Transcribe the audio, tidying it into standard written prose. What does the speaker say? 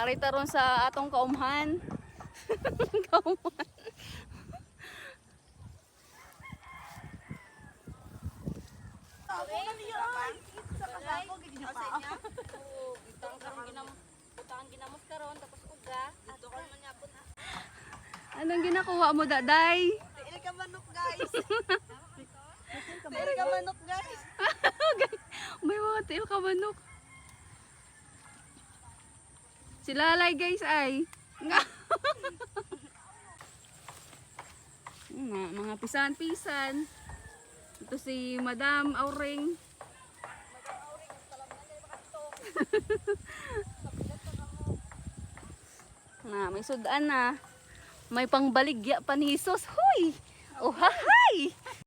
Harita ron sa atong kaumhan. Kaumhan. Anong ginakuha mo, daday? Tiil ka manok, guys. Tiil ka manok, guys. May mga tiil ka manok. Si Lalay, guys, ay. Mga pisan-pisan. Ito si Madam Auring. May sudan na. May pangbaligya pa ni Jesus. Huy! Oh, hahay!